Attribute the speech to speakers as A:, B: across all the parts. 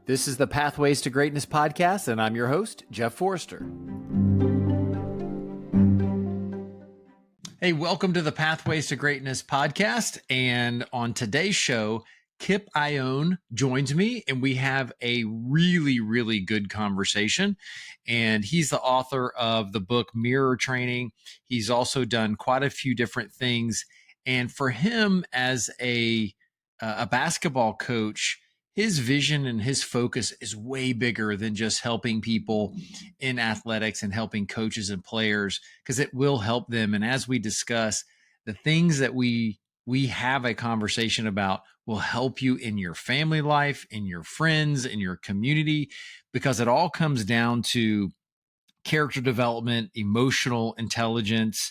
A: This is the Pathways to Greatness podcast, and I'm your host, Jeff Forrester. Hey, welcome to the Pathways to Greatness podcast. And on today's show, Kip Ioane joins me, and we have a really, really good conversation. And he's the author of the book Mirror Training. He's also done quite a few different things. And for him as a basketball coach, his vision and his focus is way bigger than just helping people in athletics and helping coaches and players, because it will help them. And as we discuss, the things that we have a conversation about will help you in your family life, in your friends, in your community, because it all comes down to character development, emotional intelligence,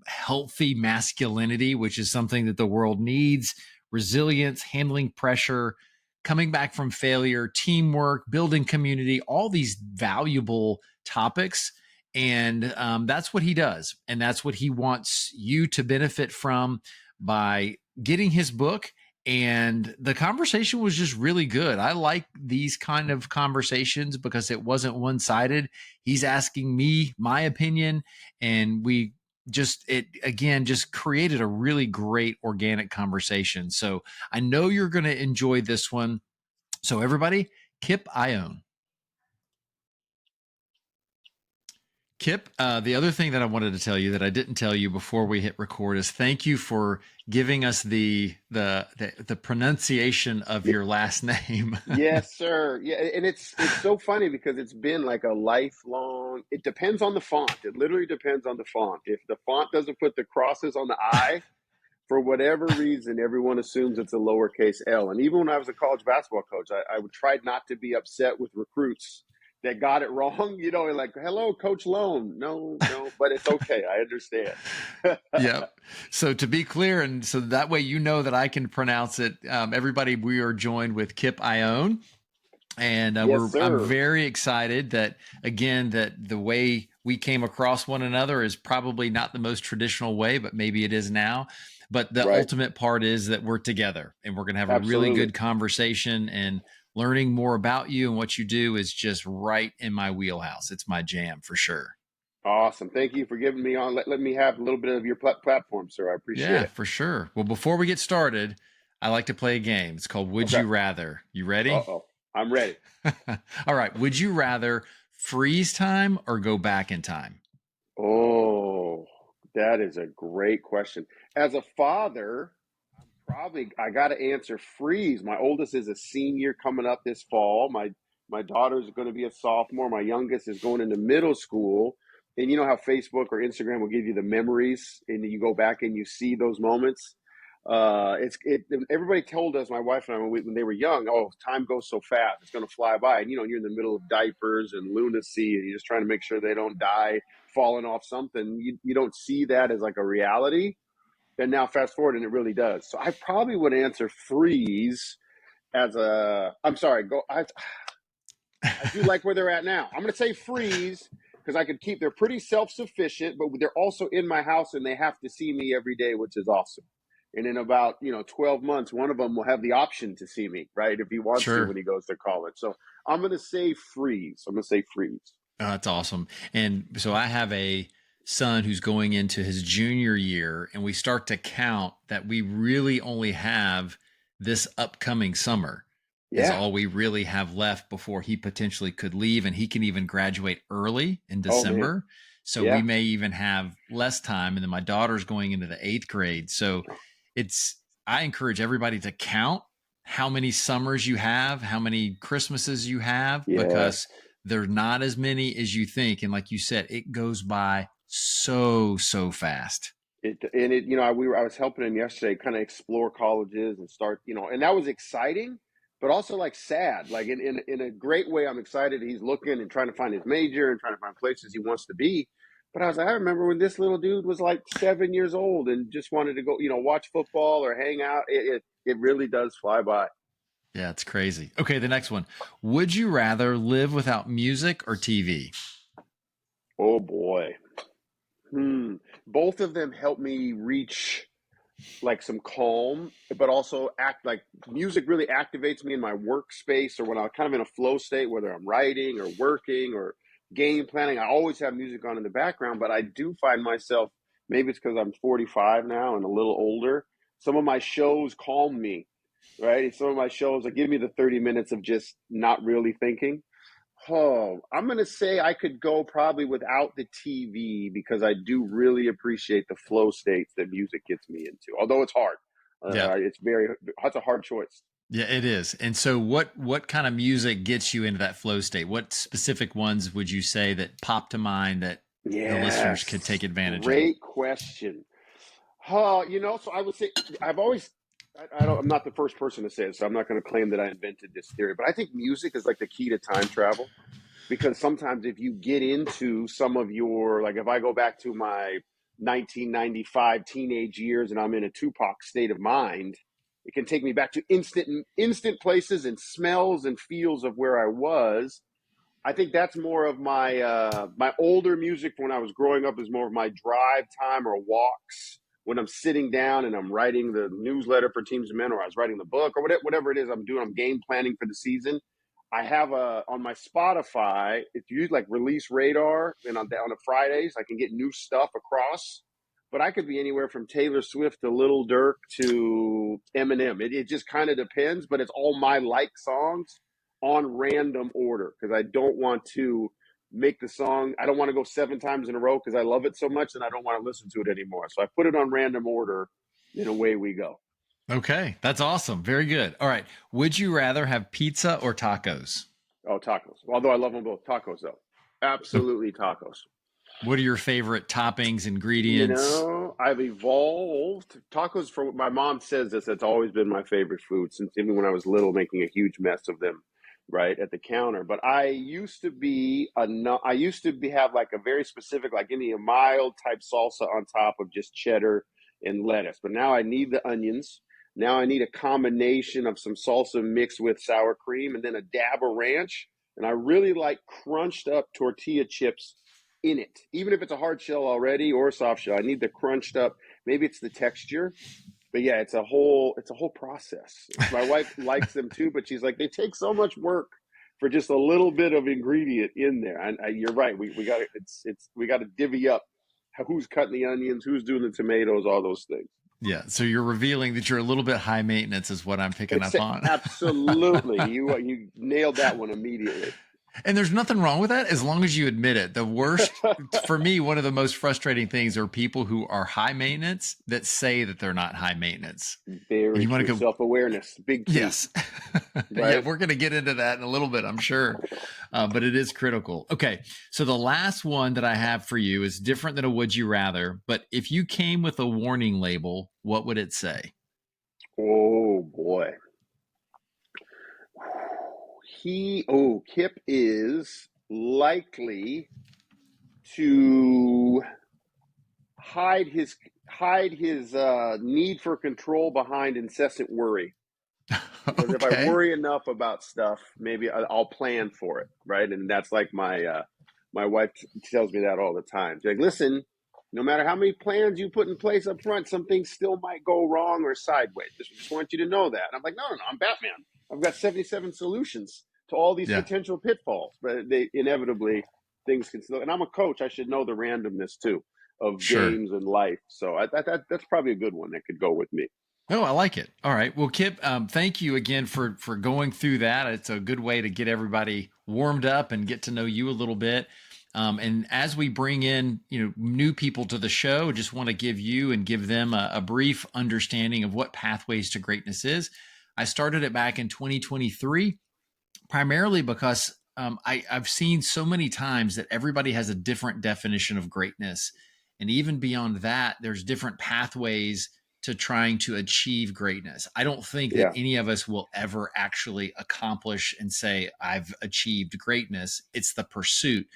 A: healthy masculinity, which is something that the world needs, resilience, handling pressure, coming back from failure, teamwork, building community, all these valuable topics. And that's what he does. And that's what he wants you to benefit from by getting his book. And the conversation was just really good. I like these kind of conversations because it wasn't one-sided. He's asking me my opinion, and we just created a really great organic conversation. So I know you're going to enjoy this one. So everybody, Kip Ioane. Kip, the other thing that I wanted to tell you that I didn't tell you before we hit record is thank you for giving us the pronunciation of your last name.
B: Yes, sir. Yeah, and it's so funny because it's been like a lifelong. It depends on the font. It literally depends on the font. If the font doesn't put the crosses on the I, for whatever reason, everyone assumes it's a lowercase L. And even when I was a college basketball coach, I would try not to be upset with recruits that got it wrong. You know, like, hello, Coach Lone. No, but it's okay. I understand.
A: Yep. So to be clear, and so that way you know that I can pronounce it, everybody, we are joined with Kip Ioane. And I'm very excited that, again, that the way we came across one another is probably not the most traditional way, but maybe it is now. But the ultimate part is that we're together and we're going to have a really good conversation, and learning more about you and what you do is just right in my wheelhouse. It's my jam for sure.
B: Awesome. Thank you for giving me on. Let me have a little bit of your platform, sir. I appreciate it.
A: Yeah, for sure. Well, before we get started, I like to play a game. It's called Would You Rather. You ready?
B: Uh-oh. I'm ready.
A: All right. Would you rather freeze time or go back in time?
B: Oh, that is a great question. As a father, I got to answer freeze. My oldest is a senior coming up this fall. My daughter's going to be a sophomore. My youngest is going into middle school. And you know how Facebook or Instagram will give you the memories, and you go back and you see those moments. Everybody told us, my wife and I, when they were young, oh, time goes so fast, it's going to fly by. And you're in the middle of diapers and lunacy, and you're just trying to make sure they don't die falling off something. You don't see that as like a reality. And now fast forward, and it really does. So I probably would answer freeze as I'm sorry, I do like where they're at now. I'm going to say freeze because they're pretty self-sufficient, but they're also in my house and they have to see me every day, which is awesome. And in about 12 months, one of them will have the option to see me, right? If he wants to when he goes to college. So I'm going to say freeze. Oh,
A: that's awesome. And so I have a son who's going into his junior year, and we start to count that we really only have this upcoming summer. Is all we really have left before he potentially could leave, and he can even graduate early in December. So we may even have less time. And then my daughter's going into the 8th grade. So I encourage everybody to count how many summers you have, how many Christmases you have, because they're not as many as you think. And like you said, it goes by so fast.
B: I was helping him yesterday kind of explore colleges and start, and that was exciting, but also like sad, like in a great way. I'm excited he's looking and trying to find his major and trying to find places he wants to be. But I remember when this little dude was like 7 years old and just wanted to go, watch football or hang out. It really does fly by.
A: Yeah, it's crazy. Okay, the next one. Would you rather live without music or TV?
B: Oh boy. Both of them help me reach like some calm, but also act like music really activates me in my workspace or when I'm kind of in a flow state, whether I'm writing or working or game planning. I always have music on in the background, but I do find myself, maybe it's because I'm 45 now and a little older. Some of my shows calm me, right? Some of my shows like give me the 30 minutes of just not really thinking. Oh, I'm going to say I could go probably without the TV because I do really appreciate the flow states that music gets me into. Although it's hard,
A: Yeah.
B: that's a hard choice.
A: Yeah, it is. And so what kind of music gets you into that flow state? What specific ones would you say that pop to mind that the listeners could take
B: Yes,
A: advantage of?
B: great question. So I would say I've always, I'm not the first person to say it, so I'm not going to claim that I invented this theory, but I think music is like the key to time travel. Because sometimes if you get into some of your, like if I go back to my 1995 teenage years and I'm in a Tupac state of mind, it can take me back to instant places and smells and feels of where I was. I think that's more of my older music when I was growing up is more of my drive time or walks when I'm sitting down and I'm writing the newsletter for Teams of Men or I was writing the book or whatever it is I'm doing. I'm game planning for the season. I have on my Spotify, if you use like release radar and on the Fridays, I can get new stuff across. But I could be anywhere from Taylor Swift to Little Dirk to Eminem. It just kind of depends, but it's all my like songs on random order because I don't want to make the song. I don't want to go 7 times in a row because I love it so much and I don't want to listen to it anymore. So I put it on random order and away we go.
A: Okay, that's awesome. Very good. All right. Would you rather have pizza or tacos?
B: Oh, tacos. Although I love them both. Tacos, though.
A: So
B: Absolutely tacos.
A: what are your favorite toppings, ingredients?
B: I've evolved. Tacos, for my mom says this, it's always been my favorite food since even when I was little, making a huge mess of them right at the counter. But I used to be have like a very specific, like any a mild type salsa on top of just cheddar and lettuce. But now I need the onions. Now I need a combination of some salsa mixed with sour cream and then a dab of ranch. And I really like crunched up tortilla chips in it, even if it's a hard shell already or a soft shell. I need the crunched up. Maybe it's the texture, but yeah, it's a whole process. My wife likes them too, but she's like, they take so much work for just a little bit of ingredient in there. And you're right. We got to divvy up who's cutting the onions, who's doing the tomatoes, all those things.
A: Yeah. So you're revealing that you're a little bit high maintenance is what I'm picking
B: It's
A: up on.
B: absolutely you nailed that one immediately.
A: And there's nothing wrong with that as long as you admit it. The worst for me, one of the most frustrating things are people who are high maintenance that say that they're not high maintenance.
B: Very
A: You want to
B: true.
A: go
B: Self-awareness, big key.
A: yes.
B: Right?
A: Yeah, we're going to get into that in a little bit, I'm sure. But it is critical. Okay. So the last one that I have for you is different than a would you rather, but if you came with a warning label, what would it say?
B: Oh boy. Kip is likely to hide his need for control behind incessant worry. Because if I
A: Okay.
B: worry enough about stuff, maybe I'll plan for it, right? And that's like my wife tells me that all the time. She's like, listen, no matter how many plans you put in place up front, some things still might go wrong or sideways. Just want you to know that. And I'm like, no, I'm Batman. I've got 77 solutions to all these
A: Yeah.
B: potential pitfalls, but they inevitably things can still. And I'm a coach. I should know the randomness too of
A: Sure.
B: games and life. So that's probably a good one that could go with me.
A: Oh, I like it. All right. Well, Kip, thank you again for going through that. It's a good way to get everybody warmed up and get to know you a little bit. And as we bring in, new people to the show, just want to give you and give them a brief understanding of what Pathways to Greatness is. I started it back in 2023, primarily because I've seen so many times that everybody has a different definition of greatness. And even beyond that, there's different pathways to trying to achieve greatness. I don't think that
B: Yeah.
A: any of us will ever actually accomplish and say, I've achieved greatness. It's the pursuit.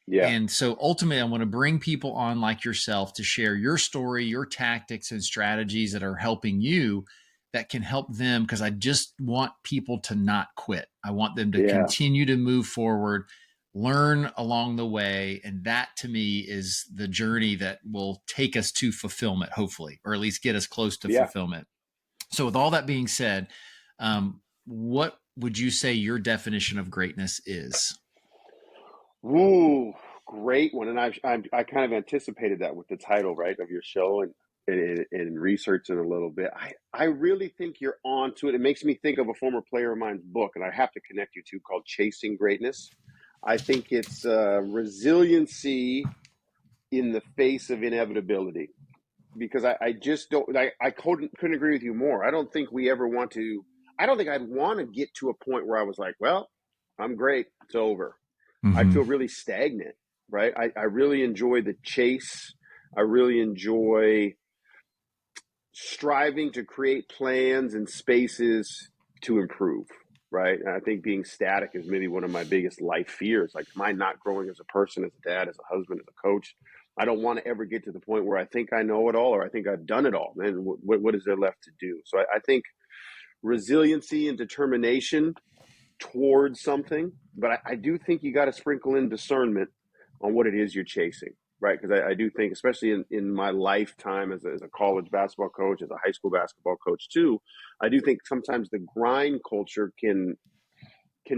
B: Yeah.
A: And so ultimately, I want to bring people on like yourself to share your story, your tactics and strategies that are helping you that can help them because I just want people to not quit. I want them to
B: Yeah.
A: continue to move forward. learn along the way. And that to me is the journey that will take us to fulfillment, hopefully, or at least get us close to
B: Yeah.
A: fulfillment. So, with all that being said, what would you say your definition of greatness is?
B: Ooh, great one. And I kind of anticipated that with the title, right, of your show and researching a little bit. I really think you're on to it. It makes me think of a former player of mine's book, and I have to connect you to, called Chasing Greatness. I think it's resiliency in the face of inevitability, because I just don't, I couldn't agree with you more. I don't think we ever want to, I don't think I'd want to get to a point where I was like, well, I'm great, it's over. I'd
A: Mm-hmm.
B: feel really stagnant, right? I really enjoy the chase. I really enjoy striving to create plans and spaces to improve, right? And I think being static is maybe one of my biggest life fears. Like, am I not growing as a person, as a dad, as a husband, as a coach? I don't want to ever get to the point where I think I know it all, or I think I've done it all. And what is there left to do? So I think resiliency and determination towards something, but I do think you got to sprinkle in discernment on what it is you're chasing, right? Because I do think, especially in my lifetime as a college basketball coach, as a high school basketball coach too, I do think sometimes the grind culture can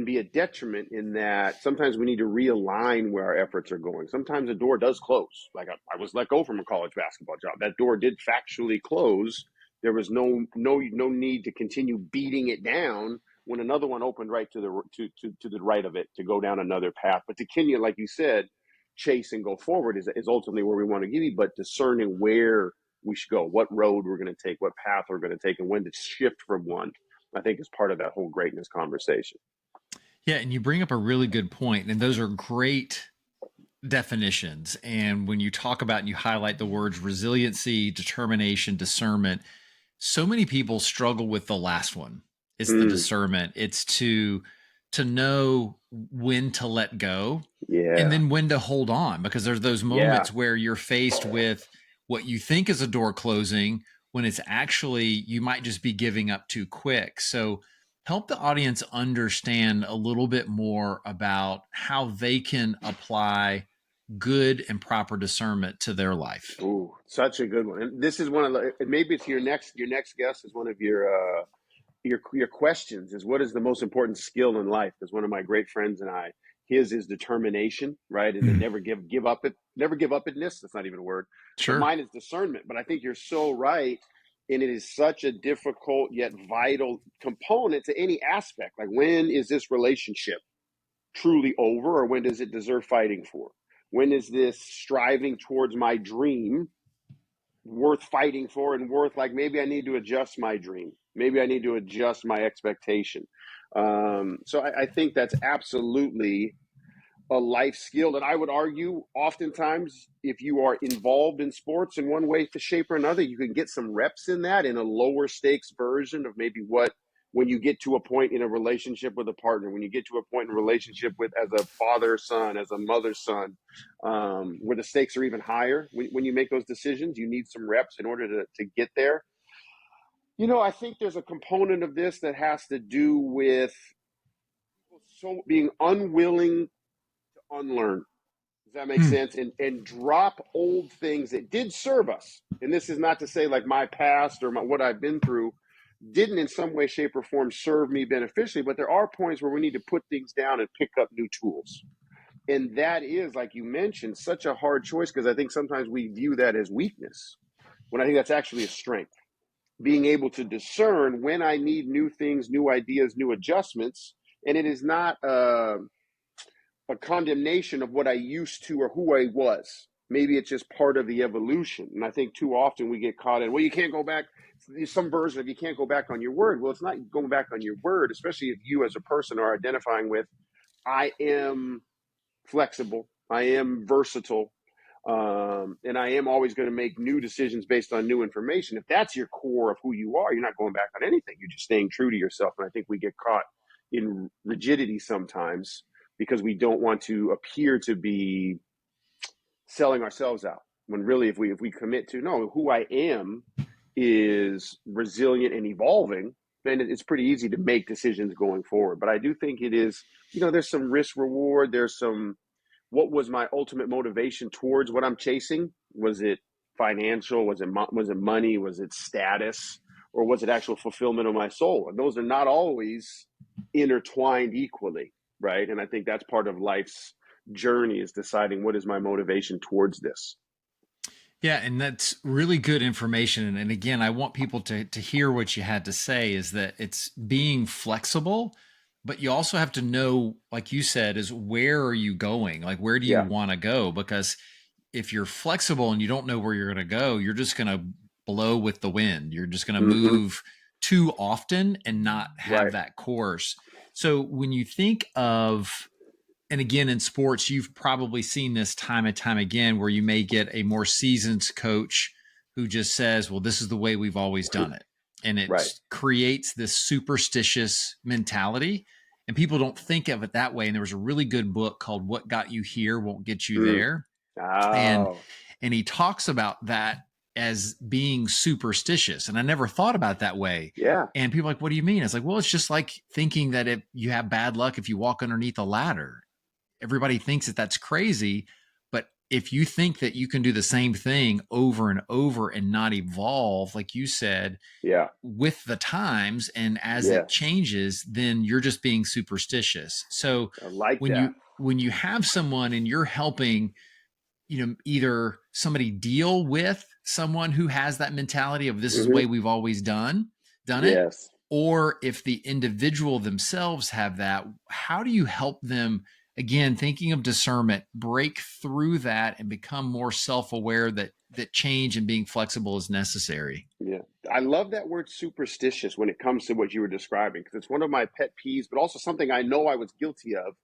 B: be a detriment, in that sometimes we need to realign where our efforts are going. Sometimes a door does close. Like, I was let go from a college basketball job. That door did factually close. There was no need to continue beating it down when another one opened right to the right of it, to go down another path. But to continue, like you said, chase and go forward is ultimately where we want to give you, but discerning where we should go, what road we're going to take, what path we're going to take, and when to shift from one, I think is part of that whole greatness conversation.
A: Yeah, and you bring up a really good point, and those are great definitions. And when you talk about and you highlight the words resiliency, determination, discernment, so many people struggle with the last one. It's the
B: Mm,
A: discernment. It's to know when to let go and
B: yeah.
A: then when to hold on, because there's those
B: Yeah.
A: moments where you're faced with what you think is a door closing when it's actually you might just be giving up too quick. So help the audience understand a little bit more about how they can apply good and proper discernment to their life.
B: Ooh, such a good one. And this is one of the, and maybe it's your next guest is one of your questions is, what is the most important skill in life? Because one of my great friends and I, his is determination, right? And then
A: Mm,
B: never give up itness. That's not even a word. But
A: sure.
B: mine is discernment. But I think you're so right. And it is such a difficult yet vital component to any aspect. Like, when is this relationship truly over, or when does it deserve fighting for? When is this striving towards my dream worth fighting for, and worth, like, maybe I need to adjust my dream, maybe I need to adjust my expectation. So I think that's absolutely a life skill that I would argue oftentimes, if you are involved in sports in one way, shape, or another, you can get some reps in that, in a lower stakes version of maybe what, when you get to a point in a relationship with a partner, when you get to a point in a relationship with, as a father son, as a mother son, where the stakes are even higher. When you make those decisions, you need some reps in order to get there. I think there's a component of this that has to do with so being unwilling to unlearn. Does that make
A: Mm,
B: sense? And drop old things that did serve us. And this is not to say like my past or what I've been through didn't in some way, shape, or form serve me beneficially, but there are points where we need to put things down and pick up new tools. And that is, like you mentioned, such a hard choice, because I think sometimes we view that as weakness, when I think that's actually a strength. Being able to discern when I need new things, new ideas, new adjustments. And it is not a condemnation of what I used to or who I was. Maybe it's just part of the evolution. And I think too often we get caught in, well, you can't go back. Some version of, you can't go back on your word. Well, it's not going back on your word, especially if you as a person are identifying with, I am flexible, I am versatile, and I am always going to make new decisions based on new information. If that's your core of who you are, you're not going back on anything. You're just staying true to yourself. And I think we get caught in rigidity sometimes, because we don't want to appear to be selling ourselves out, when really, if we commit to, no, who I am is resilient and evolving, then it's pretty easy to make decisions going forward. But I do think it is, there's some risk reward. There's some, what was my ultimate motivation towards what I'm chasing? Was it financial? Was it money? Was it status? Or was it actual fulfillment of my soul? And those are not always intertwined equally, right? And I think that's part of life's journey, is deciding what is my motivation towards this.
A: Yeah, and that's really good information. And again, I want people to hear what you had to say, is that it's being flexible, but you also have to know, like you said, is where are you going? Like, where do you
B: Yeah.
A: want to go? Because if you're flexible and you don't know where you're going to go, you're just going to blow with the wind. You're just going to
B: Mm-hmm.
A: move too often and not have
B: Right.
A: that course. So when you think of, and again, in sports, you've probably seen this time and time again, where you may get a more seasoned coach who just says, well, this is the way we've always done it. And it
B: Right.
A: creates this superstitious mentality. And people don't think of it that way. And there was a really good book called What Got You Here Won't Get You There. And
B: Oh,
A: he talks about that as being superstitious. And I never thought about it that way.
B: yeah.
A: And people are like, what do you mean? It's like, well, it's just like thinking that if you have bad luck if you walk underneath a ladder. Everybody thinks that that's crazy. But if you think that you can do the same thing over and over and not evolve, like you said,
B: Yeah.
A: with the times and as it
B: Yes.
A: changes, then you're just being superstitious. So
B: I like
A: when
B: that.
A: you have someone and you're helping, either somebody deal with someone who has that mentality of this is the
B: Mm-hmm.
A: way we've always done it,
B: Yes.
A: or if the individual themselves have that, how do you help them, again, thinking of discernment, break through that and become more self-aware that change and being flexible is necessary?
B: Yeah. I love that word superstitious when it comes to what you were describing, because it's one of my pet peeves, but also something I know I was guilty of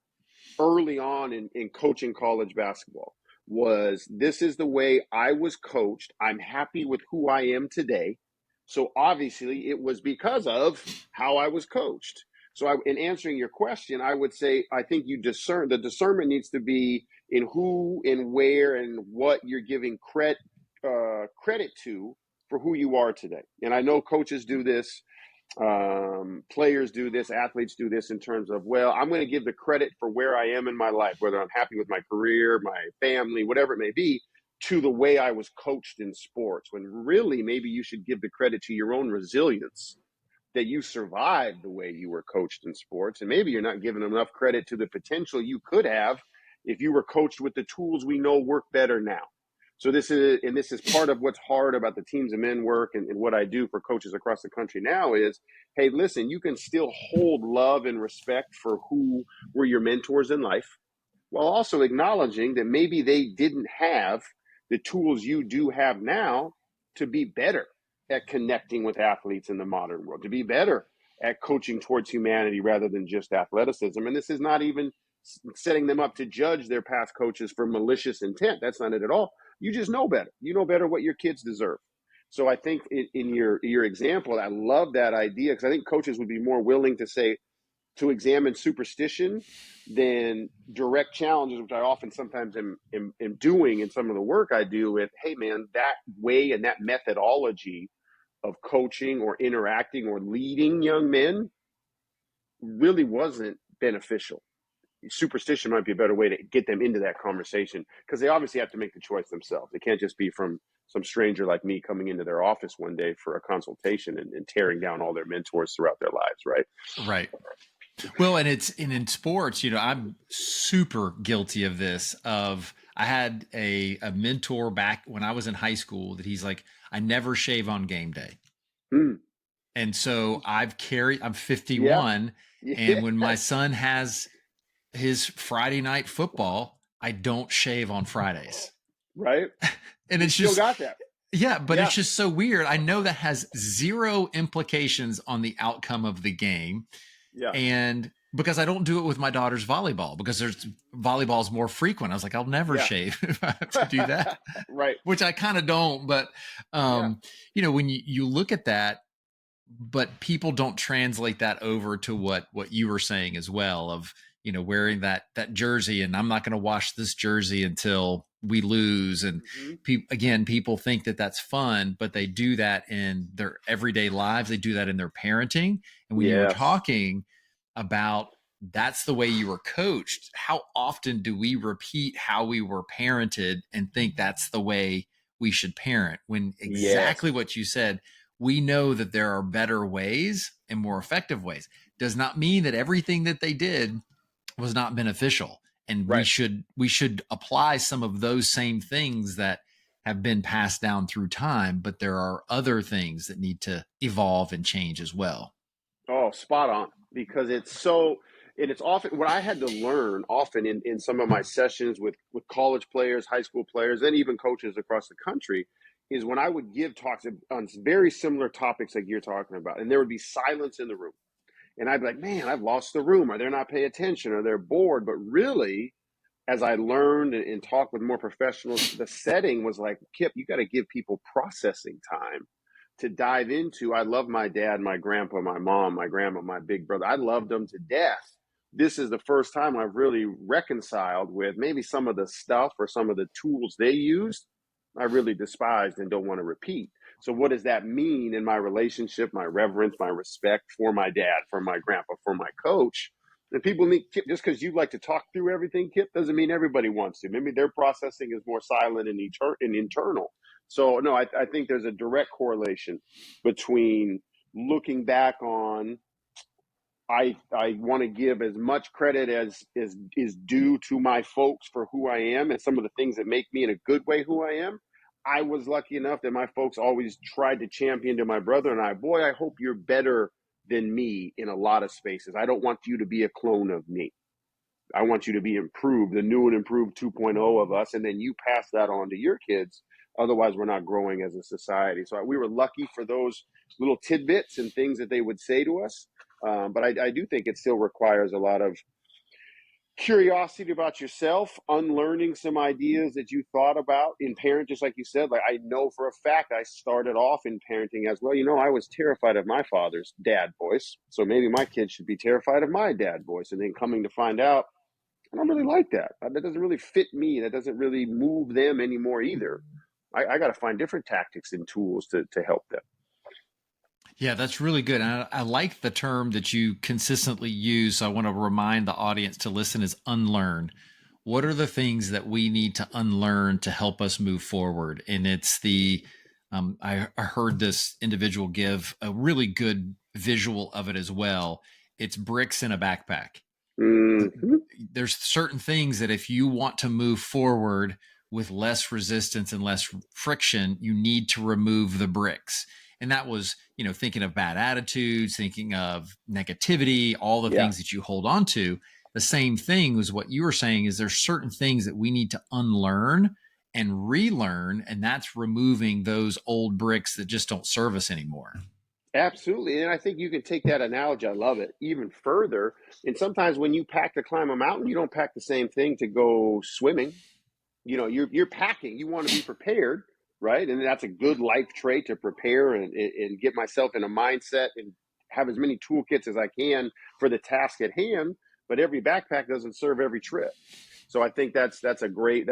B: early on in coaching college basketball. Was this is the way I was coached. I'm happy with who I am today. So obviously it was because of how I was coached. So in answering your question, I would say I think the discernment needs to be in who and where and what you're giving credit to for who you are today. And I know coaches do this, players do this, athletes do this, in terms of, well, I'm going to give the credit for where I am in my life, whether I'm happy with my career, my family, whatever it may be, to the way I was coached in sports, when really maybe you should give the credit to your own resilience, that you survived the way you were coached in sports. And maybe you're not giving enough credit to the potential you could have if you were coached with the tools we know work better now. So this is part of what's hard about the Teams of Men work and what I do for coaches across the country now is, hey, listen, you can still hold love and respect for who were your mentors in life, while also acknowledging that maybe they didn't have the tools you do have now to be better at connecting with athletes in the modern world, to be better at coaching towards humanity rather than just athleticism. And this is not even setting them up to judge their past coaches for malicious intent. That's not it at all. You just know better. You know better what your kids deserve. So I think in your example, I love that idea, because I think coaches would be more willing to examine superstition than direct challenges, which I often sometimes am doing in some of the work I do with, hey man, that way and that methodology of coaching or interacting or leading young men really wasn't beneficial. Superstition might be a better way to get them into that conversation, because they obviously have to make the choice themselves. It can't just be from some stranger like me coming into their office one day for a consultation and tearing down all their mentors throughout their lives, right?
A: Right. Well, and in sports, I'm super guilty of this. I had a mentor back when I was in high school that he's like, I never shave on game day.
B: Mm.
A: And so I'm
B: Yeah.
A: 51. And
B: Yeah.
A: when my son has his Friday night football, I don't shave on Fridays.
B: Right.
A: And
B: You
A: it's
B: still
A: just,
B: got that.
A: yeah, but
B: Yeah.
A: it's just so weird. I know that has zero implications on the outcome of the game.
B: Yeah.
A: And because I don't do it with my daughter's volleyball, because volleyball is more frequent. I was like, I'll never shave if I have to do that.
B: Right.
A: Which I kind of don't. But, when you look at that, but people don't translate that over to what you were saying as well, of, wearing that jersey, and I'm not going to wash this jersey until we lose. And
B: Mm-hmm.
A: again, people think that that's fun, but they do that in their everyday lives. They do that in their parenting. And when you were
B: Yes.
A: talking about that's the way you were coached, how often do we repeat how we were parented and think that's the way we should parent, when exactly
B: Yes.
A: what you said, we know that there are better ways and more effective ways. Does not mean that everything that they did was not beneficial, and we
B: Right.
A: should apply some of those same things that have been passed down through time, but there are other things that need to evolve and change as well.
B: Oh, spot on. Because and it's often what I had to learn often in some of my sessions with college players, high school players, and even coaches across the country, is when I would give talks on very similar topics like you're talking about, and there would be silence in the room. And I'd be like, man, I've lost the room, or they're not paying attention, or they're bored. But really, as I learned and talked with more professionals, the setting was like, Kip, you got to give people processing time to dive into. I love my dad, my grandpa, my mom, my grandma, my big brother. I loved them to death. This is the first time I've really reconciled with maybe some of the stuff or some of the tools they used I really despised and don't want to repeat. So what does that mean in my relationship, my reverence, my respect for my dad, for my grandpa, for my coach? And people need, just because you like to talk through everything, Kip, doesn't mean everybody wants to. Maybe their processing is more silent and, internal. So, no, I think there's a direct correlation between looking back on, I want to give as much credit as is due to my folks for who I am and some of the things that make me in a good way who I am. I was lucky enough that my folks always tried to champion to my brother and I, boy, I hope you're better than me in a lot of spaces. I don't want you to be a clone of me. I want you to be improved, the new and improved 2.0 of us, and then you pass that on to your kids. Otherwise, we're not growing as a society. So we were lucky for those little tidbits and things that they would say to us. But I do think it still requires a lot of curiosity about yourself, unlearning some ideas that you thought about in parent, just like you said. Like, I know for a fact I started off in parenting as well. I was terrified of my father's dad voice. So maybe my kids should be terrified of my dad voice. And then coming to find out, I don't really like that. That doesn't really fit me. That doesn't really move them anymore either. I got to find different tactics and tools to help them.
A: Yeah, that's really good. And I like the term that you consistently use. So I want to remind the audience to listen is unlearn. What are the things that we need to unlearn to help us move forward? And it's I heard this individual give a really good visual of it as well. It's bricks in a backpack.
B: Mm-hmm.
A: There's certain things that if you want to move forward with less resistance and less friction, you need to remove the bricks. And that was, thinking of bad attitudes, thinking of negativity, all the
B: Yeah,
A: things that you hold on to. The same thing was what you were saying is there's certain things that we need to unlearn and relearn. And that's removing those old bricks that just don't serve us anymore.
B: absolutely. And I think you can take that analogy, I love it, even further. And sometimes when you pack to climb a mountain, you don't pack the same thing to go swimming. You're packing. You want to be prepared, right? And that's a good life trait, to prepare and get myself in a mindset and have as many toolkits as I can for the task at hand. But every backpack doesn't serve every trip. So I think that's a great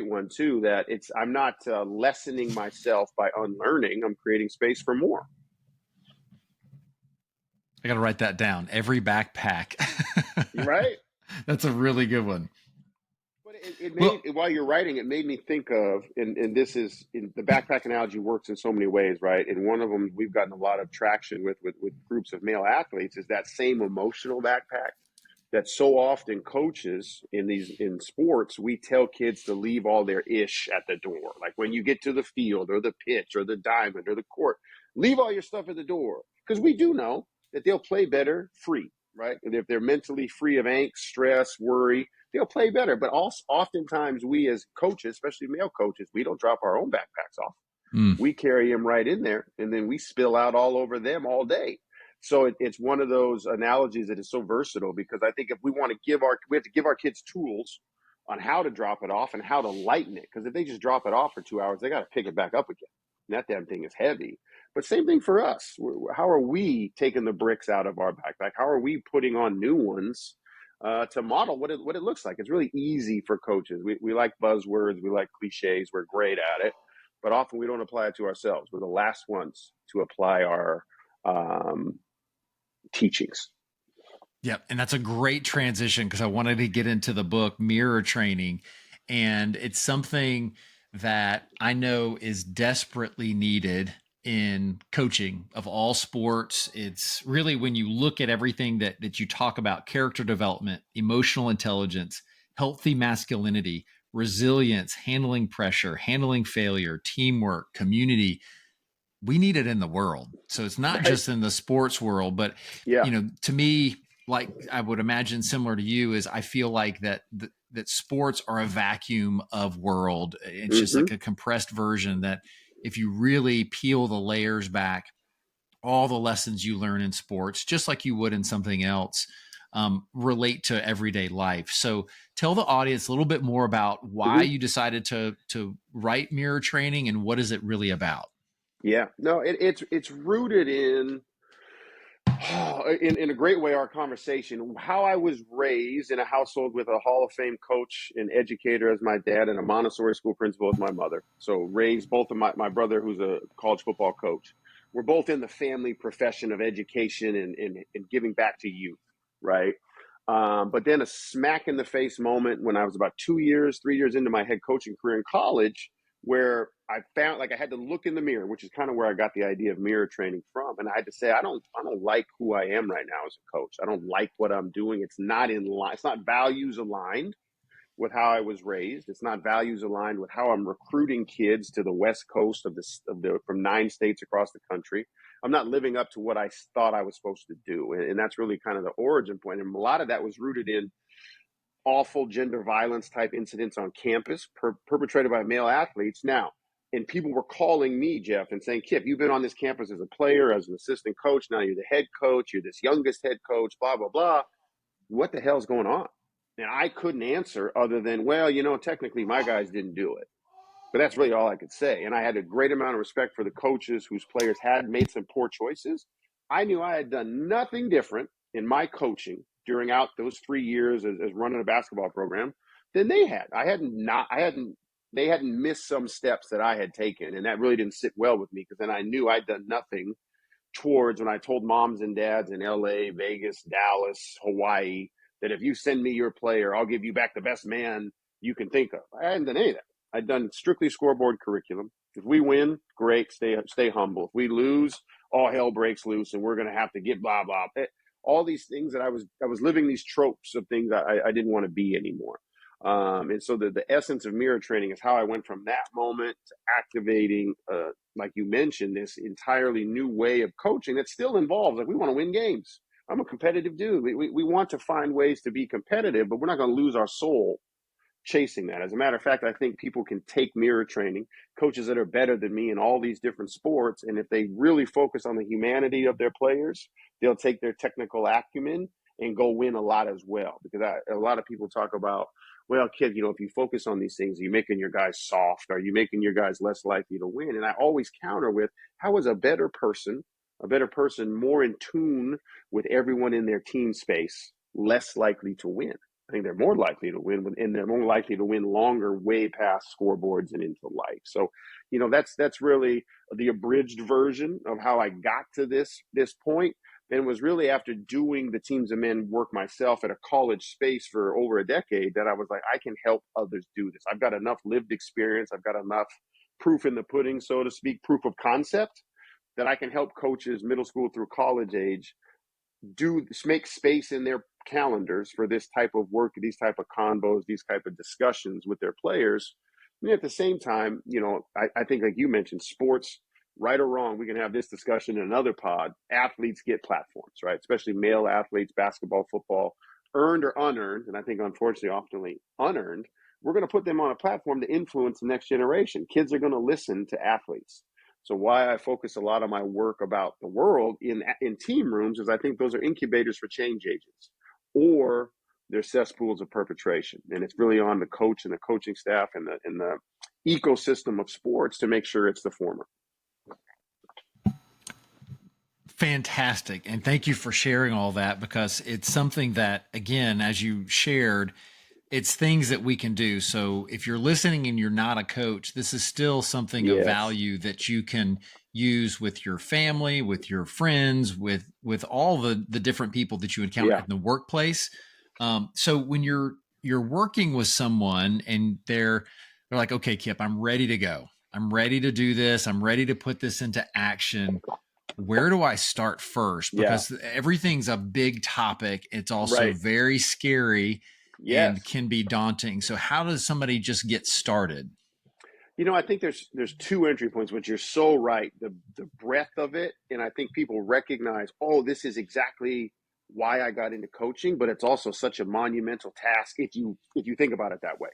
B: one too. That I'm not lessening myself by unlearning. I'm creating space for more.
A: I got to write that down. Every backpack.
B: Right?
A: That's a really good one.
B: But it
A: Well,
B: made, while you're writing, it made me think of, and this is, the backpack analogy works in so many ways, right? And one of them we've gotten a lot of traction with groups of male athletes is that same emotional backpack that so often coaches in sports, we tell kids to leave all their ish at the door. Like when you get to the field or the pitch or the diamond or the court, leave all your stuff at the door. Because we do know that they'll play better free, right? And if they're mentally free of angst, stress, worry, they'll play better. But also, oftentimes we as coaches, especially male coaches, we don't drop our own backpacks off. We carry them right in there, and then we spill out all over them all day. So it's one of those analogies that is so versatile, because I think if we have to give our kids tools on how to drop it off and how to lighten it. Because if they just drop it off for 2 hours, they got to pick it back up again. And that damn thing is heavy. But same thing for us. How are we taking the bricks out of our backpack? How are we putting on new ones to model what it looks like. It's really easy for coaches. We like buzzwords, we like cliches, we're great at it, but often we don't apply it to ourselves. We're the last ones to apply our teachings.
A: Yep. And that's a great transition because I wanted to get into the book Mirror Training. And it's something that I know is desperately needed in coaching of all sports. It's really when you look at everything that you talk about: character development, emotional intelligence, healthy masculinity, resilience, handling pressure, handling failure, teamwork, community. We need it in the world. So it's not
B: Right?
A: just in the sports world, but
B: Yeah.
A: to me, like I would imagine similar to you, is I feel like that sports are a vacuum of world. It's just
B: Mm-hmm.
A: like a compressed version that if you really peel the layers back, all the lessons you learn in sports, just like you would in something else, relate to everyday life. So tell the audience a little bit more about why
B: Mm-hmm.
A: you decided to write Mirror Training and what is it really about?
B: Yeah. No, it's rooted in a great way, our conversation, how I was raised in a household with a Hall of Fame coach and educator as my dad and a Montessori school principal as my mother. So raised both of my brother, who's a college football coach. We're both in the family profession of education and giving back to youth, right? But then a smack in the face moment when I was about 3 years into my head coaching career in college, where I found like I had to look in the mirror, which is kind of where I got the idea of mirror training from. And I had to say, I don't like who I am right now as a coach. I don't like what I'm doing. It's not in line. It's not values aligned with how I was raised. It's not values aligned with how I'm recruiting kids to the West Coast from 9 states across the country. I'm not living up to what I thought I was supposed to do. And that's really kind of the origin point. And a lot of that was rooted in awful gender violence type incidents on campus perpetrated by male athletes. Now, and people were calling me, Jeff, and saying, Kip, you've been on this campus as a player, as an assistant coach. Now you're the head coach. You're this youngest head coach, blah, blah, blah. What the hell's going on? And I couldn't answer other than, well, technically my guys didn't do it. But that's really all I could say. And I had a great amount of respect for the coaches whose players had made some poor choices. I knew I had done nothing different in my coaching during out those 3 years as running a basketball program than they had. They hadn't missed some steps that I had taken. And that really didn't sit well with me because then I knew I'd done nothing towards when I told moms and dads in LA, Vegas, Dallas, Hawaii, that if you send me your player, I'll give you back the best man you can think of. I hadn't done any of that. I'd done strictly scoreboard curriculum. If we win, great, stay humble. If we lose, all hell breaks loose and we're going to have to get blah, blah. All these things that I was living these tropes of things I didn't want to be anymore. And so the essence of mirror training is how I went from that moment to activating, like you mentioned, this entirely new way of coaching that still involves, like, we want to win games. I'm a competitive dude. We want to find ways to be competitive, but we're not going to lose our soul chasing that. As a matter of fact, I think people can take mirror training, coaches that are better than me in all these different sports, and if they really focus on the humanity of their players, they'll take their technical acumen and go win a lot as well. Because a lot of people talk about, well, kid, if you focus on these things, are you making your guys soft? Are you making your guys less likely to win? And I always counter with, how is a better person more in tune with everyone in their team space, less likely to win? I think they're more likely to win, and they're more likely to win longer, way past scoreboards and into life. So, that's really the abridged version of how I got to this point. And was really after doing the Teams of Men work myself at a college space for over a decade that I was like, I can help others do this. I've got enough lived experience. I've got enough proof in the pudding, so to speak, proof of concept, that I can help coaches middle school through college age make space in their calendars for this type of work, these type of combos, these type of discussions with their players. And at the same time, I think, like you mentioned, sports, right or wrong, we can have this discussion in another pod. Athletes get platforms, right? Especially male athletes, basketball, football, earned or unearned, and I think unfortunately often unearned. We're going to put them on a platform to influence the next generation. Kids are going to listen to athletes. So why I focus a lot of my work about the world in team rooms is I think those are incubators for change agents, or they're cesspools of perpetration. And it's really on the coach and the coaching staff and the ecosystem of sports to make sure it's the former.
A: Fantastic. And thank you for sharing all that, because it's something that, again, as you shared, it's things that we can do. So if you're listening and you're not a coach, this is still something of
B: Yes.
A: value that you can use with your family, with your friends, with all the different people that you encounter
B: Yeah.
A: in the workplace. So when you're working with someone and they're like, okay, Kip, I'm ready to go. I'm ready to do this. I'm ready to put this into action. Where do I start first?
B: Yeah.
A: Because everything's a big topic. It's also
B: Right.
A: very scary and
B: Yes.
A: can be daunting. So how does somebody just get started?
B: I think there's two entry points, which you're so right. The breadth of it, and I think people recognize, oh, this is exactly why I got into coaching, but it's also such a monumental task if you think about it that way.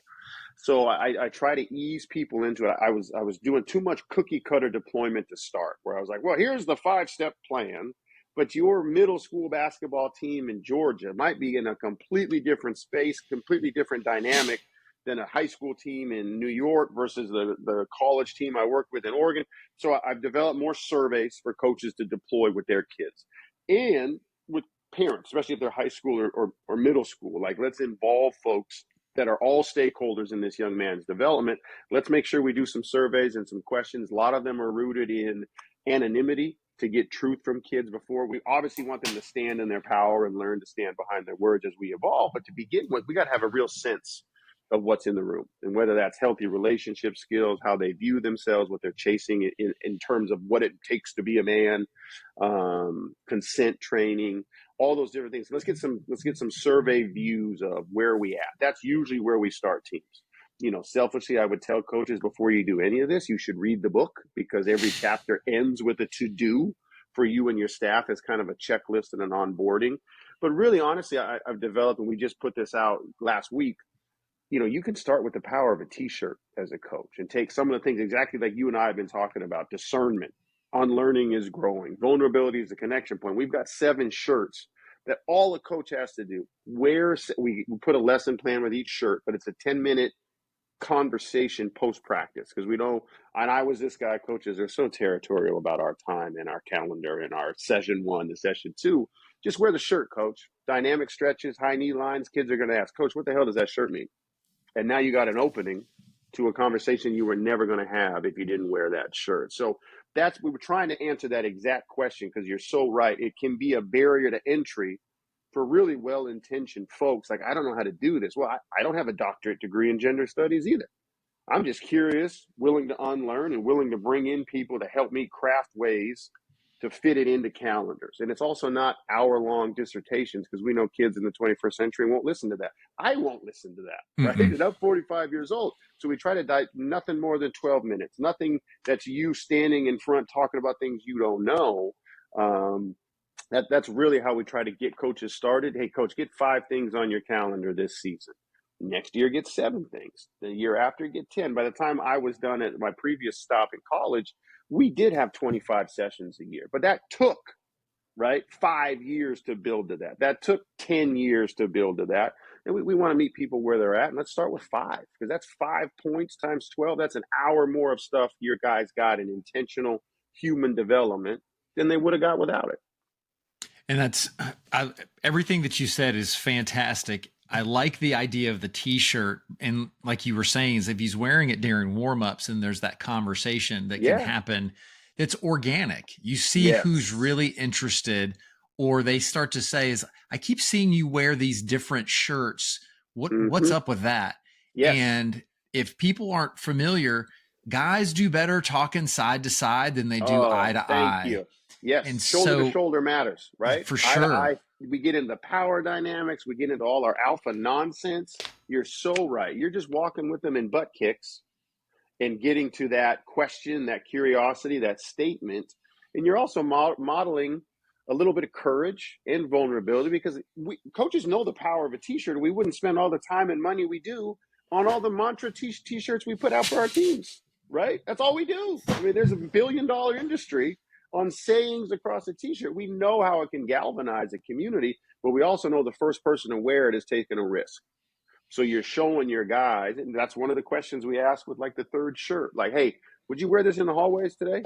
B: So I try to ease people into it. I was doing too much cookie cutter deployment to start, where I was like, well, here's the 5-step plan, but your middle school basketball team in Georgia might be in a completely different space, completely different dynamic than a high school team in New York versus the college team I worked with in Oregon. So I've developed more surveys for coaches to deploy with their kids and with parents, especially if they're high school or middle school. Like, let's involve folks that are all stakeholders in this young man's development. Let's make sure we do some surveys and some questions. A lot of them are rooted in anonymity to get truth from kids before. We obviously want them to stand in their power and learn to stand behind their words as we evolve. But to begin with, we got to have a real sense of what's in the room, and whether that's healthy relationship skills, how they view themselves, what they're chasing in terms of what it takes to be a man, consent training, all those different things. Let's get some survey views of where we at. That's usually where we start teams. Selfishly, I would tell coaches, before you do any of this, you should read the book, because every chapter ends with a to-do for you and your staff as kind of a checklist and an onboarding. But really, honestly, I've developed, and we just put this out last week, you can start with the power of a t-shirt as a coach and take some of the things exactly like you and I have been talking about. Discernment, unlearning is growing, vulnerability is the connection point. We've got 7 shirts that all a coach has to do. We put a lesson plan with each shirt, but it's a 10-minute conversation post practice, because we know, and I was this guy, coaches are so territorial about our time and our calendar and our session 1 to session 2. Just wear the shirt, coach. Dynamic stretches, high knee lines. Kids are going to ask, coach, what the hell does that shirt mean? And now you got an opening to a conversation you were never going to have if you didn't wear that shirt. So we were trying to answer that exact question, because you're so right. It can be a barrier to entry for really well-intentioned folks. Like, I don't know how to do this. Well, I don't have a doctorate degree in gender studies either. I'm just curious, willing to unlearn, and willing to bring in people to help me craft ways to fit it into calendars. And it's also not hour-long dissertations, because we know kids in the 21st century won't listen to that. I won't listen to that, right?
A: Mm-mm.
B: And I'm 45 years old. So we try to nothing more than 12 minutes, nothing that's you standing in front talking about things you don't know. That's really how we try to get coaches started. Hey, coach, get 5 things on your calendar this season. Next year, get 7 things. The year after, get 10. By the time I was done at my previous stop in college, we did have 25 sessions a year. But that took, right, 5 years to build to that. That took 10 years to build to that. And we want to meet people where they're at. And let's start with 5, because that's 5 points times 12. That's an hour more of stuff your guys got in intentional human development than they would have got without it.
A: And everything that you said is fantastic. I like the idea of the t-shirt. And like you were saying, is if he's wearing it during warm-ups and there's that conversation that can
B: Yeah.
A: happen, it's organic. You see who's
B: Yes.
A: really interested, or they start to say, is I keep seeing you wear these different shirts. What's
B: Mm-hmm.
A: up with that?
B: Yes.
A: And if people aren't familiar, guys do better talking side to side than they do eye
B: Oh,
A: to
B: thank
A: eye.
B: you. Yes.
A: And
B: Shoulder to
A: so
B: shoulder matters, right?
A: for
B: Eye to eye.
A: sure.
B: We get into power dynamics. We get into all our alpha nonsense. You're so right. You're just walking with them in butt kicks and getting to that question, that curiosity, that statement. And you're also modeling a little bit of courage and vulnerability, because coaches know the power of a t-shirt. We wouldn't spend all the time and money we do on all the mantra t-shirts we put out for our teams, right? That's all we do. I mean, there's $1 billion industry on sayings across a t-shirt. We know how it can galvanize a community, but we also know the first person to wear it is taking a risk. So you're showing your guys, and that's one of the questions we ask with like the 3rd shirt. Like, hey, would you wear this in the hallways today?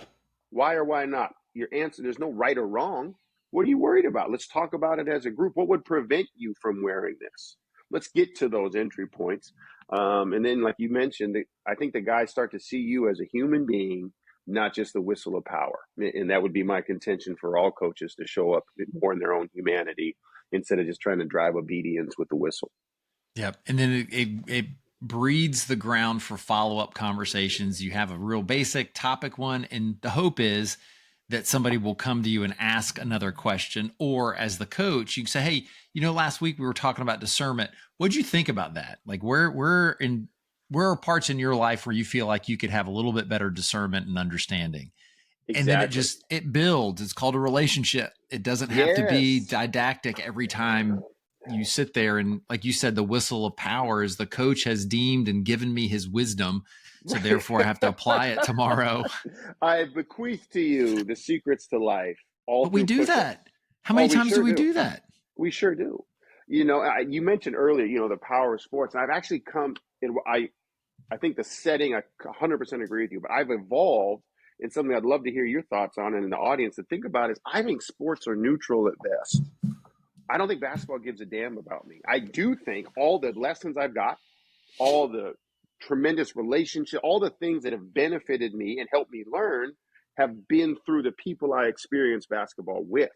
B: Why or why not? your answer, there's no right or wrong. What are you worried about? Let's talk about it as a group. What would prevent you from wearing this? Let's get to those entry points. And then, like you mentioned, I think the guys start to see you as a human being, not just the whistle of power. And that would be my contention for all coaches, to show up more in their own humanity instead of just trying to drive obedience with the whistle.
A: Yep. And then it breeds the ground for follow-up conversations. You have a real basic topic one, and the hope is that somebody will come to you and ask another question. Or as the coach, you can say, hey, last week we were talking about discernment. What'd you think about that? Like where are parts in your life where you feel like you could have a little bit better discernment and understanding?
B: Exactly.
A: And then it builds. It's called a relationship. It doesn't have to be didactic every time you sit there. And like you said, the whistle of power is the coach has deemed and given me his wisdom. So therefore I have to apply it tomorrow.
B: I bequeath to you the secrets to life.
A: But we do that. How many times do we do that?
B: We sure do. You mentioned earlier, the power of sports. And I've actually come in, I think the setting, I 100% agree with you, but I've evolved in something I'd love to hear your thoughts on, and in the audience to think about is, I think sports are neutral at best. I don't think basketball gives a damn about me. I do think all the lessons I've got, all the tremendous relationship, all the things that have benefited me and helped me learn have been through the people I experience basketball with.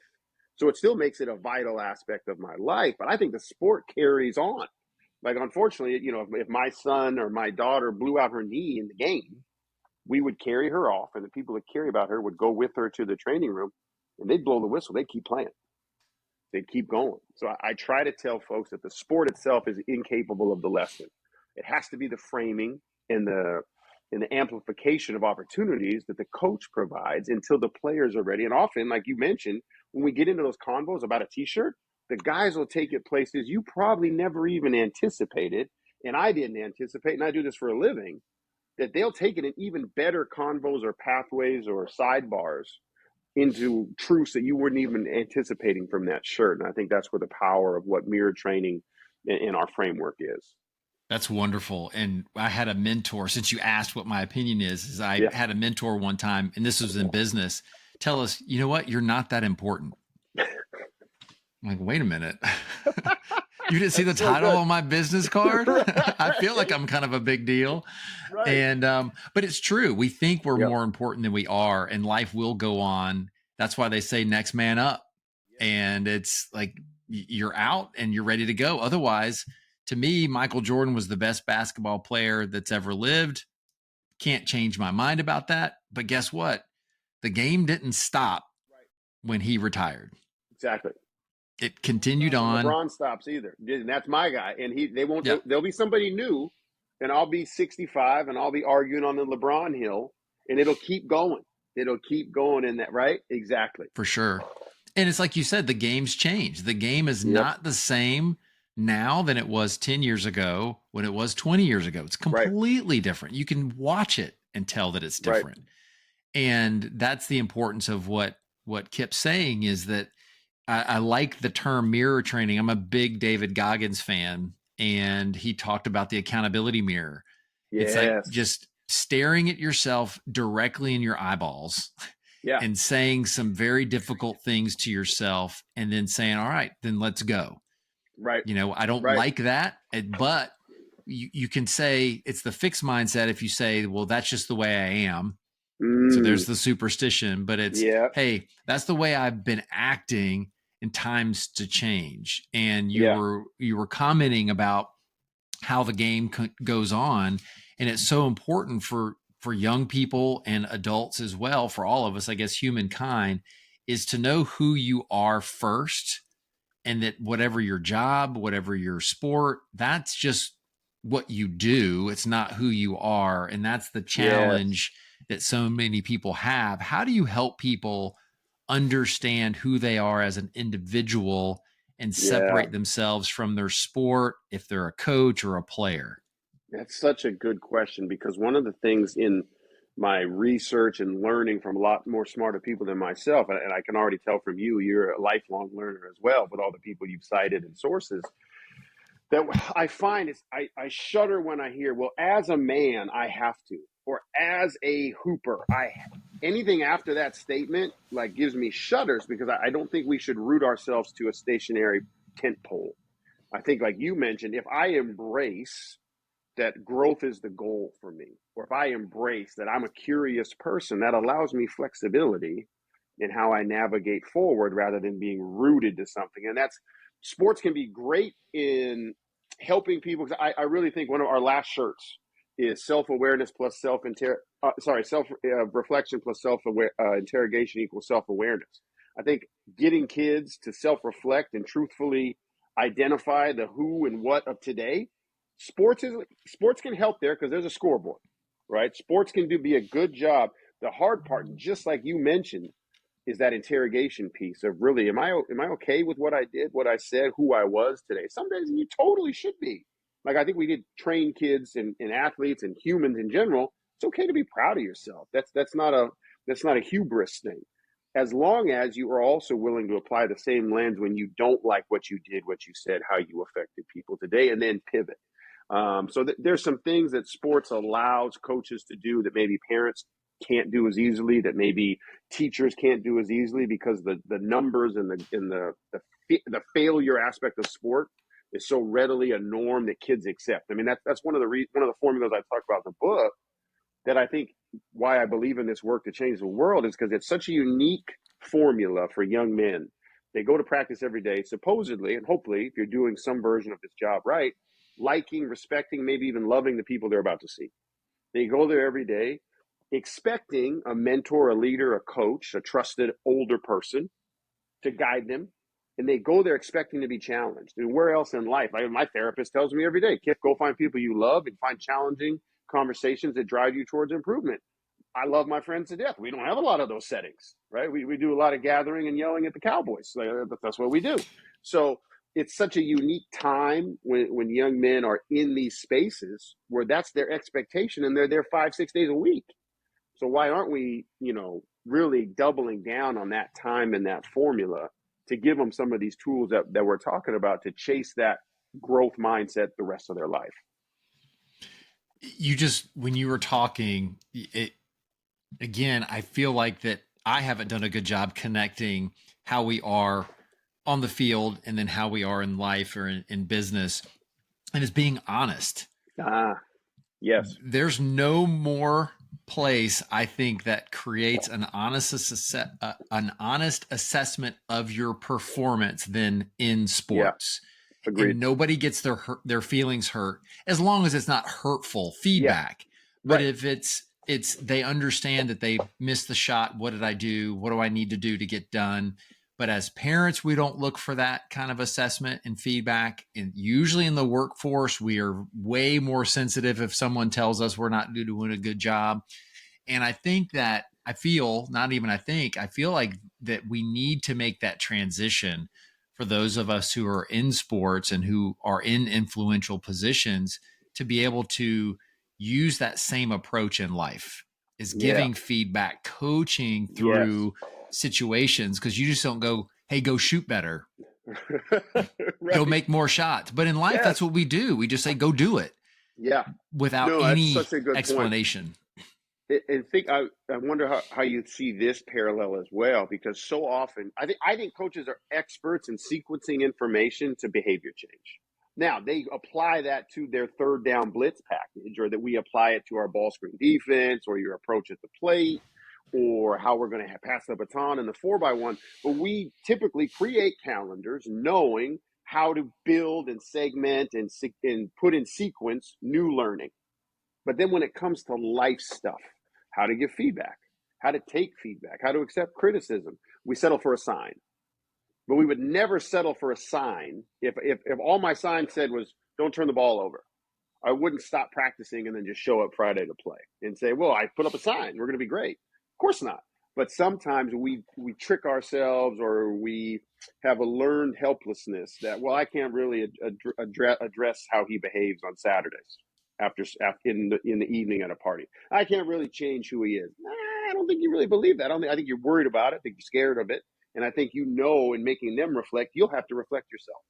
B: So it still makes it a vital aspect of my life, but I think the sport carries on. Like, unfortunately, if my son or my daughter blew out her knee in the game, we would carry her off, and the people that care about her would go with her to the training room, and they'd blow the whistle. They'd keep playing. They'd keep going. So I try to tell folks that the sport itself is incapable of the lesson. It has to be the framing and the amplification of opportunities that the coach provides until the players are ready. And often, like you mentioned, when we get into those convos about a T-shirt, the guys will take it places you probably never even anticipated, and I didn't anticipate, and I do this for a living, that they'll take it in even better convos or pathways or sidebars into truths that you weren't even anticipating from that shirt. And I think that's where the power of what mirror training in our framework is.
A: That's wonderful. And I had a mentor, since you asked what my opinion is I had a mentor one time, and this was in business, tell us, you know what? You're not that important. I'm like, wait a minute. You didn't see the title on my business card? I feel like I'm kind of a big deal. Right. And, but it's true. We think we're more important than we are, and life will go on. That's why they say next man up. And it's like, you're out and you're ready to go. Otherwise, to me, Michael Jordan was the best basketball player that's ever lived. Can't change my mind about that. But guess what? The game didn't stop when he retired.
B: Exactly.
A: It continued on.
B: LeBron stops either. And that's my guy. And they won't. Yep. There'll be somebody new, and I'll be 65, and I'll be arguing on the LeBron hill, and it'll keep going. It'll keep going in that, right? Exactly.
A: For sure. And it's like you said, the game's changed. The game is not the same now than it was 10 years ago, when it was 20 years ago. It's completely different. You can watch it and tell that it's different. And that's the importance of what Kip's saying, is that I like the term mirror training. I'm a big David Goggins fan, and he talked about the accountability mirror. It's like just staring at yourself directly in your eyeballs and saying some very difficult things to yourself, and then saying, all right, then let's go.
B: Right.
A: I don't like that, but you can say it's the fixed mindset. If you say, well, that's just the way I am. So there's the superstition, but it's, hey, that's the way I've been acting, and times to change. And you were commenting about how the game goes on, and it's so important for young people and adults as well, for all of us, I guess, humankind, is to know who you are first, and that whatever your job, whatever your sport, that's just what you do. It's not who you are. And that's the challenge that so many people have. How do you help people understand who they are as an individual and separate themselves from their sport, if they're a coach or a player?
B: That's such a good question, because one of the things in my research and learning from a lot more smarter people than myself, and I can already tell from you, you're a lifelong learner as well, with all the people you've cited and sources, that I find is I shudder when I hear, well, as a man, I have to, or as a hooper, anything after that statement like gives me shudders, because I don't think we should root ourselves to a stationary tent pole. I think, like you mentioned, if I embrace that growth is the goal for me, or if I embrace that I'm a curious person, that allows me flexibility in how I navigate forward rather than being rooted to something. And that's, sports can be great in helping people. I really think one of our last shirts is self-awareness plus self-reflection plus self-interrogation equals self-awareness. I think getting kids to self-reflect and truthfully identify the who and what of today. Sports can help there because there's a scoreboard, right? Sports can be a good job. The hard part, just like you mentioned, is that interrogation piece of really, am I okay with what I did, what I said, who I was today? Some days you totally should be. Like, I think we did train kids and athletes and humans in general. It's okay to be proud of yourself. That's not a hubris thing. As long as you are also willing to apply the same lens when you don't like what you did, what you said, how you affected people today, and then pivot. There's some things that sports allows coaches to do that maybe parents can't do as easily, that maybe teachers can't do as easily, because the numbers and the failure aspect of sport is so readily a norm that kids accept. I mean, that's one of the formulas I talk about in the book, that I think why I believe in this work to change the world is because it's such a unique formula for young men. They go to practice every day, supposedly, and hopefully, if you're doing some version of this job right, liking, respecting, maybe even loving the people they're about to see. They go there every day expecting a mentor, a leader, a coach, a trusted older person to guide them. And they go there expecting to be challenged. And where else in life? My therapist tells me every day, Kip, go find people you love and find challenging conversations that drive you towards improvement. I love my friends to death. We don't have a lot of those settings, right? We do a lot of gathering and yelling at the Cowboys. That's what we do. So it's such a unique time when young men are in these spaces where that's their expectation, and they're there 5-6 days a week. So why aren't we, really doubling down on that time and that formula to give them some of these tools that we're talking about to chase that growth mindset the rest of their life?
A: When you were talking, again, I feel like that I haven't done a good job connecting how we are on the field and then how we are in life or in business, and it's being honest.
B: Yes.
A: There's no more place, I think, that creates an honest assessment of your performance than in sports.
B: Yeah. Agreed.
A: And nobody gets their feelings hurt as long as it's not hurtful feedback.
B: Yeah.
A: But
B: right.
A: if it's they understand that they missed the shot. What did I do? What do I need to do to get done? But as parents, we don't look for that kind of assessment and feedback. And usually in the workforce, we are way more sensitive if someone tells us we're not doing a good job. And I think that I feel like that we need to make that transition for those of us who are in sports and who are in influential positions to be able to use that same approach in life, is giving feedback, coaching through situations, because you just don't go, hey, go shoot better.
B: Right.
A: Go make more shots. But in life, that's what we do. We just say, go do it.
B: Yeah.
A: Without any
B: such a good
A: explanation.
B: And I wonder how you see this parallel as well, because so often I think coaches are experts in sequencing information to behavior change. Now, they apply that to their third down blitz package, or that we apply it to our ball screen defense, or your approach at the plate, or how we're going to pass the baton in the 4x1. But we typically create calendars knowing how to build and segment and put in sequence new learning. But then when it comes to life stuff, how to give feedback, how to take feedback, how to accept criticism, we settle for a sign. But we would never settle for a sign if all my sign said was, don't turn the ball over. I wouldn't stop practicing and then just show up Friday to play and say, well, I put up a sign, we're going to be great. Of course not. But sometimes we trick ourselves, or we have a learned helplessness that, well, I can't really address how he behaves on Saturdays after in the evening at a party. I can't really change who he is. I don't think you really believe that. I think you're worried about it. I think you're scared of it. And I think, in making them reflect, you'll have to reflect yourself.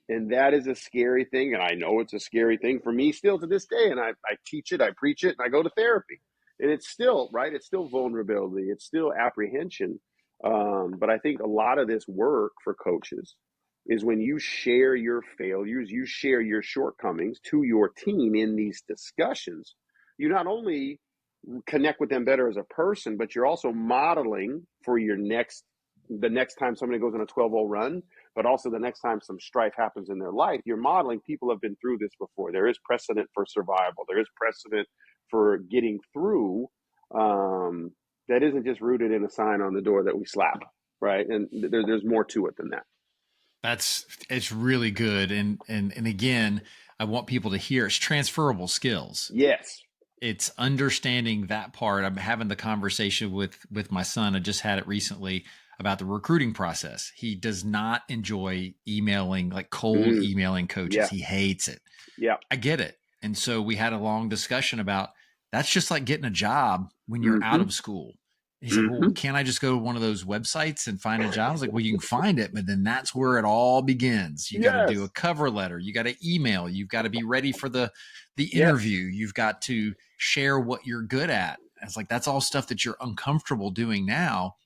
B: And that is a scary thing. And I know it's a scary thing for me still to this day. And I teach it, I preach it, and I go to therapy. And it's still, right, it's still vulnerability, it's still apprehension. But I think a lot of this work for coaches is when you share your failures, you share your shortcomings to your team in these discussions, you not only connect with them better as a person, but you're also modeling for the next time somebody goes on a 12-0 run, but also the next time some strife happens in their life. You're modeling people have been through this before. There is precedent for survival. There is precedent for getting through. That isn't just rooted in a sign on the door that we slap, right? And there's more to it than that.
A: It's really good. And again, I want people to hear it's transferable skills.
B: Yes.
A: It's understanding that part. I'm having the conversation with my son. I just had it recently about the recruiting process. He does not enjoy emailing, like cold emailing coaches.
B: Yeah.
A: He hates it.
B: Yeah.
A: I get it. And so we had a long discussion about that's just like getting a job when you're out of school. He's like, well, can't I just go to one of those websites and find a job? I was like, well, you can find it, but then that's where it all begins. You got to do a cover letter. You got to email. You've got to be ready for the interview. You've got to share what you're good at. It's like, that's all stuff that you're uncomfortable doing now.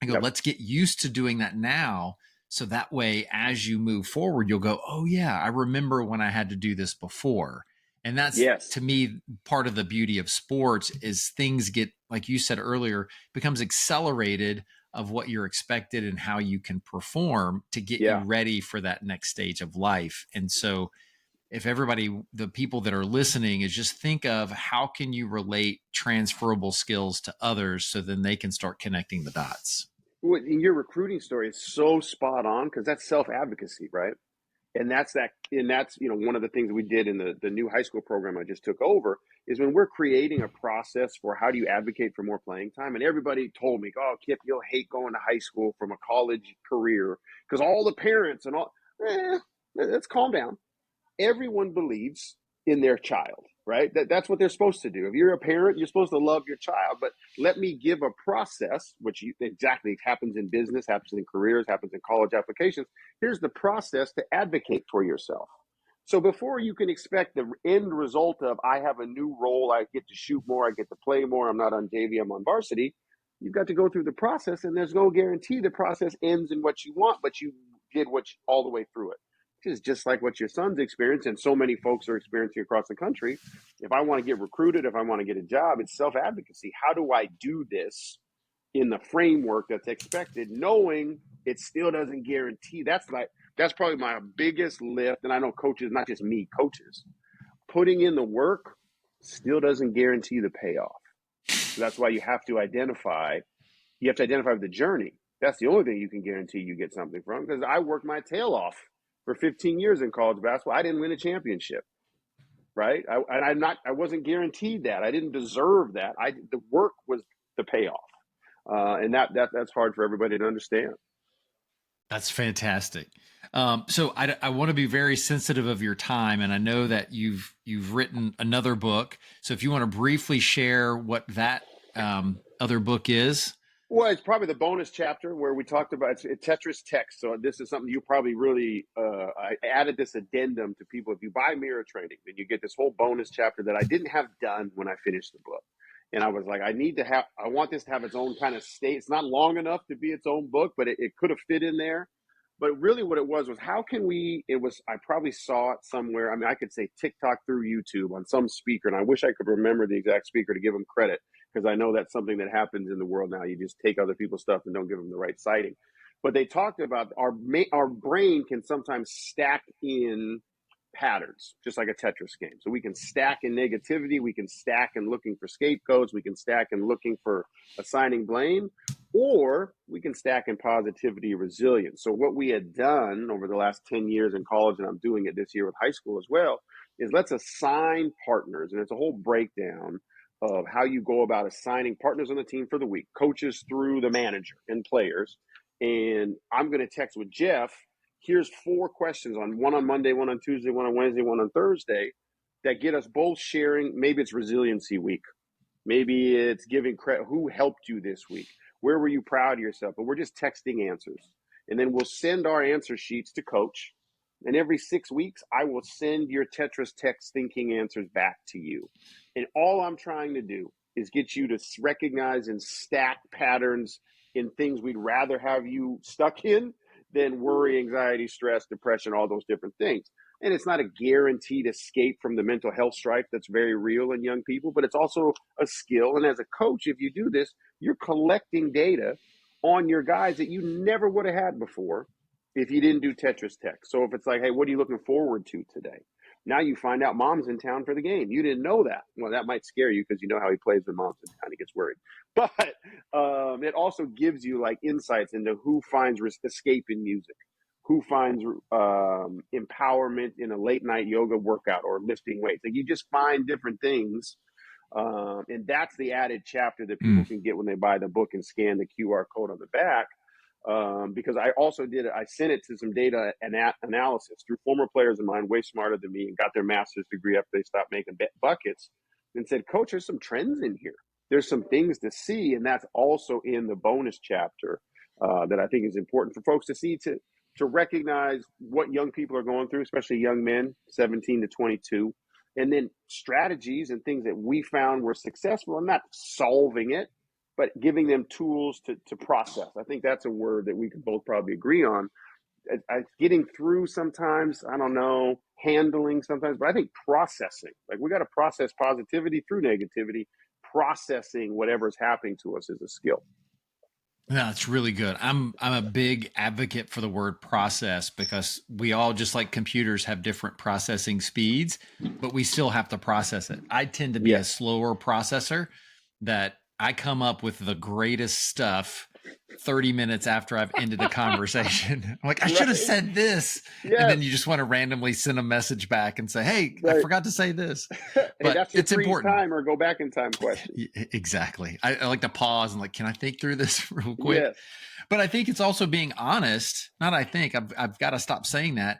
A: I go, let's get used to doing that now. So that way, as you move forward, you'll go, oh yeah, I remember when I had to do this before. And that's, to me, part of the beauty of sports is things get, like you said earlier, becomes accelerated of what you're expected and how you can perform to get you ready for that next stage of life. And so if everybody, the people that are listening, is just think of how can you relate transferable skills to others so then they can start connecting the dots.
B: Well, in your recruiting story, it's so spot on because that's self-advocacy, right? And that's one of the things we did in the new high school program I just took over is when we're creating a process for how do you advocate for more playing time. And everybody told me, oh, Kip, you'll hate going to high school from a college career because all the parents and all, let's calm down. Everyone believes in their child, right? That's what they're supposed to do. If you're a parent, you're supposed to love your child. But let me give a process, which exactly happens in business, happens in careers, happens in college applications. Here's the process to advocate for yourself. So before you can expect the end result of I have a new role, I get to shoot more, I get to play more, I'm not on JV, I'm on varsity, you've got to go through the process, and there's no guarantee the process ends in what you want, but you did all the way through it. Is just like what your son's experienced and so many folks are experiencing across the country. If I want to get recruited, if I want to get a job, it's self-advocacy. How do I do this in the framework that's expected, knowing it still doesn't guarantee? That's probably my biggest lift. And I know coaches, not just me, coaches, putting in the work still doesn't guarantee the payoff. So that's why you have to identify the journey. That's the only thing you can guarantee you get something from, because I worked my tail off for 15 years in college basketball. I didn't win a championship, right? I wasn't guaranteed that. I didn't deserve that. The work was the payoff, and that's hard for everybody to understand.
A: That's fantastic. So I want to be very sensitive of your time, and I know that you've written another book. So if you want to briefly share what that other book is.
B: Well, it's probably the bonus chapter where we talked about it's Tetris text. So this is something you probably really, I added this addendum to people. If you buy Mirror Training, then you get this whole bonus chapter that I didn't have done when I finished the book. And I was like, I want this to have its own kind of state. It's not long enough to be its own book, but it could have fit in there. But really what it was how can I probably saw it somewhere. I mean, I could say TikTok through YouTube on some speaker, and I wish I could remember the exact speaker to give him credit, because I know that's something that happens in the world now. You just take other people's stuff and don't give them the right citing. But they talked about our brain can sometimes stack in patterns, just like a Tetris game. So we can stack in negativity, we can stack in looking for scapegoats, we can stack in looking for assigning blame, or we can stack in positivity, resilience. So what we had done over the last 10 years in college, and I'm doing it this year with high school as well, is let's assign partners. And it's a whole breakdown of how you go about assigning partners on the team for the week, coaches through the manager and players. And I'm going to text with Jeff, here's 4 questions, one on Monday, one on Tuesday, one on Wednesday, one on Thursday, that get us both sharing. Maybe it's resiliency week. Maybe it's giving credit. Who helped you this week? Where were you proud of yourself? But we're just texting answers. And then we'll send our answer sheets to coach. And every 6 weeks, I will send your Tetris text thinking answers back to you. And all I'm trying to do is get you to recognize and stack patterns in things we'd rather have you stuck in than worry, anxiety, stress, depression, all those different things. And it's not a guaranteed escape from the mental health strife that's very real in young people, but it's also a skill. And as a coach, if you do this, you're collecting data on your guys that you never would have had before if you didn't do Tetris tech. So if it's like, hey, what are you looking forward to today? Now you find out mom's in town for the game. You didn't know that. Well, that might scare you because you know how he plays when mom's in town. He gets worried. But it also gives you like insights into who finds escape in music, who finds empowerment in a late night yoga workout or lifting weights. Like you just find different things. And that's the added chapter that people can get when they buy the book and scan the QR code on the back. Because I also I sent it to some data analysis through former players of mine, way smarter than me, and got their master's degree after they stopped making buckets, and said, Coach, there's some trends in here. There's some things to see, and that's also in the bonus chapter that I think is important for folks to see, to recognize what young people are going through, especially young men, 17 to 22, and then strategies and things that we found were successful. I'm not solving it, but giving them tools to process. I think that's a word that we can both probably agree on. Getting through sometimes, I don't know, handling sometimes, but I think processing. Like we got to process positivity through negativity. Processing whatever's happening to us is a skill.
A: No, it's really good. I'm a big advocate for the word process because we all, just like computers, have different processing speeds, but we still have to process it. I tend to be a slower processor that I come up with the greatest stuff 30 minutes after I've ended a conversation. I'm like, I should have said this. Yes. And then you just want to randomly send a message back and say, hey, I forgot to say this.
B: But
A: hey,
B: that's it's important. Time or go back in time question.
A: Exactly. I like to pause and like, can I think through this real quick? Yes. But I think it's also being honest. I've got to stop saying that.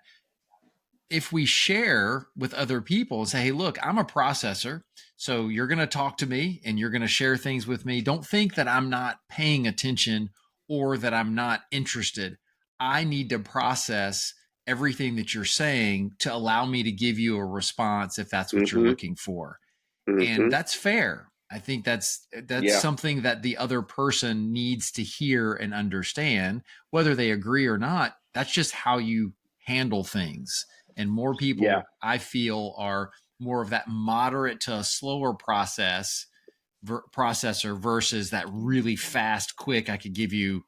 A: If we share with other people, say, hey, look, I'm a processor. So you're going to talk to me and you're going to share things with me. Don't think that I'm not paying attention or that I'm not interested. I need to process everything that you're saying to allow me to give you a response if that's what you're looking for. And that's fair. I think that's something that the other person needs to hear and understand, whether they agree or not. That's just how you handle things. And more people, I feel, are more of that moderate to a slower processor versus that really fast, quick, I could give you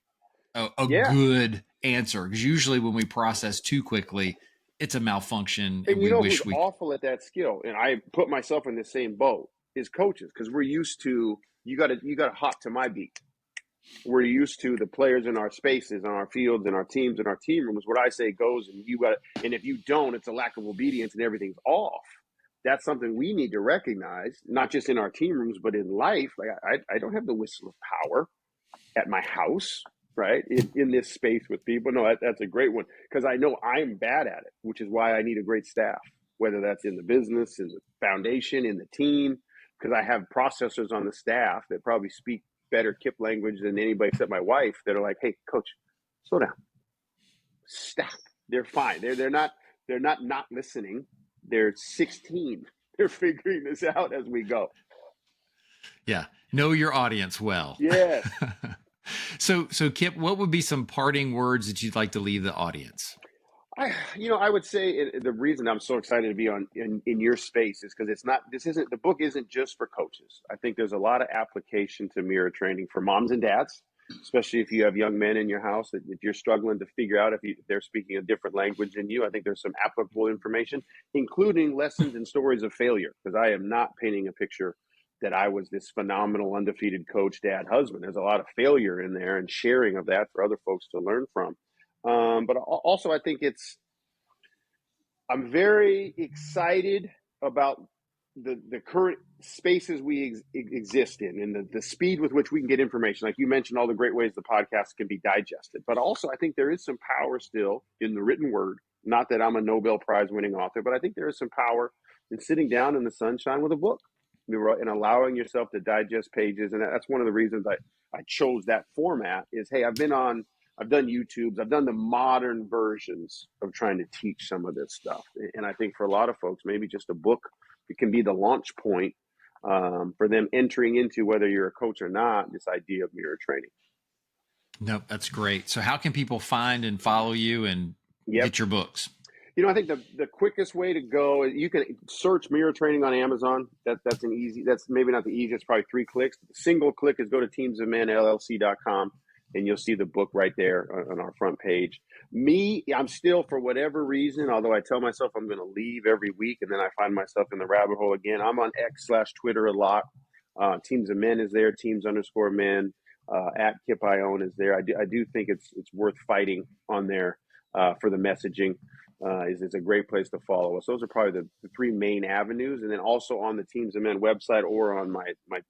A: a good answer. Because usually when we process too quickly, it's a malfunction.
B: And you know who's awful at that skill, and I put myself in the same boat, is coaches. Because we're used to, you got to hop to my beat. We're used to the players in our spaces, on our fields, and our teams, and our team rooms. What I say goes, and and if you don't, it's a lack of obedience, and everything's off. That's something we need to recognize, not just in our team rooms, but in life. Like I don't have the whistle of power at my house, right? In this space with people. No, that's a great one because I know I'm bad at it, which is why I need a great staff, whether that's in the business, in the foundation, in the team, because I have processors on the staff that probably speak better Kip language than anybody except my wife, that are like, hey, coach, slow down. Stop. They're fine. They're not listening. They're 16. They're figuring this out as we go.
A: Yeah. Know your audience well.
B: Yes.
A: So Kip, what would be some parting words that you'd like to leave the audience?
B: I would say the reason I'm so excited to be in your space is because the book isn't just for coaches. I think there's a lot of application to mirror training for moms and dads, especially if you have young men in your house, if you're struggling to figure out if they're speaking a different language than you. I think there's some applicable information, including lessons and stories of failure, because I am not painting a picture that I was this phenomenal, undefeated coach, dad, husband. There's a lot of failure in there and sharing of that for other folks to learn from. But also, I think I'm very excited about the current spaces we exist in and the speed with which we can get information. Like you mentioned, all the great ways the podcast can be digested. But also, I think there is some power still in the written word. Not that I'm a Nobel Prize winning author, but I think there is some power in sitting down in the sunshine with a book and allowing yourself to digest pages. And that's one of the reasons I chose that format is, hey, I've done YouTubes. I've done the modern versions of trying to teach some of this stuff. And I think for a lot of folks, maybe just a book, it can be the launch point for them entering into, whether you're a coach or not, this idea of mirror training.
A: Nope, that's great. So how can people find and follow you and
B: Yep.
A: get your books?
B: I think the quickest way to go is you can search mirror training on Amazon. That's maybe not the easiest, probably 3 clicks. The single click is go to teamsofmenllc.com and you'll see the book right there on our front page. I'm still, for whatever reason, although I tell myself I'm going to leave every week and then I find myself in the rabbit hole again, I'm on X/Twitter a lot. Teams of Men is there, teams_men. At Kip Ioane is there. I do think it's worth fighting on there for the messaging. It's a great place to follow us. Those are probably the 3 main avenues. And then also on the Teams of Men website or on my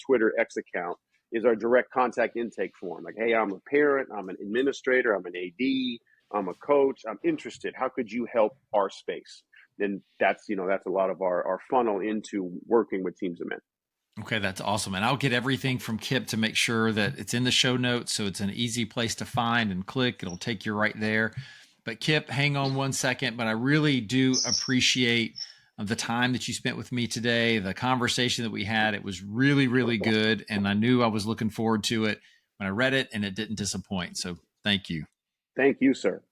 B: Twitter X account is our direct contact intake form. Like, hey, I'm a parent, I'm an administrator, I'm an AD, I'm a coach, I'm interested. How could you help our space? And that's a lot of our funnel into working with Teams of Men.
A: Okay, that's awesome. And I'll get everything from Kip to make sure that it's in the show notes, so it's an easy place to find and click. It'll take you right there. But Kip, hang on one second. But I really do appreciate the time that you spent with me today, the conversation that we had. It was really, really good. And I knew I was looking forward to it when I read it, and it didn't disappoint. So thank you.
B: Thank you, sir.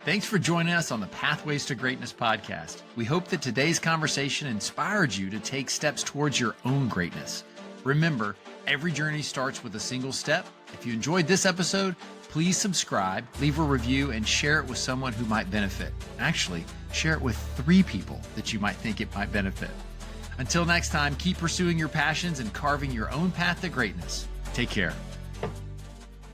A: Thanks for joining us on the Pathways to Greatness podcast. We hope that today's conversation inspired you to take steps towards your own greatness. Remember, every journey starts with a single step. If you enjoyed this episode, please subscribe, leave a review, and share it with someone who might benefit. Actually, share it with 3 people that you might think it might benefit. Until next time, keep pursuing your passions and carving your own path to greatness. Take care.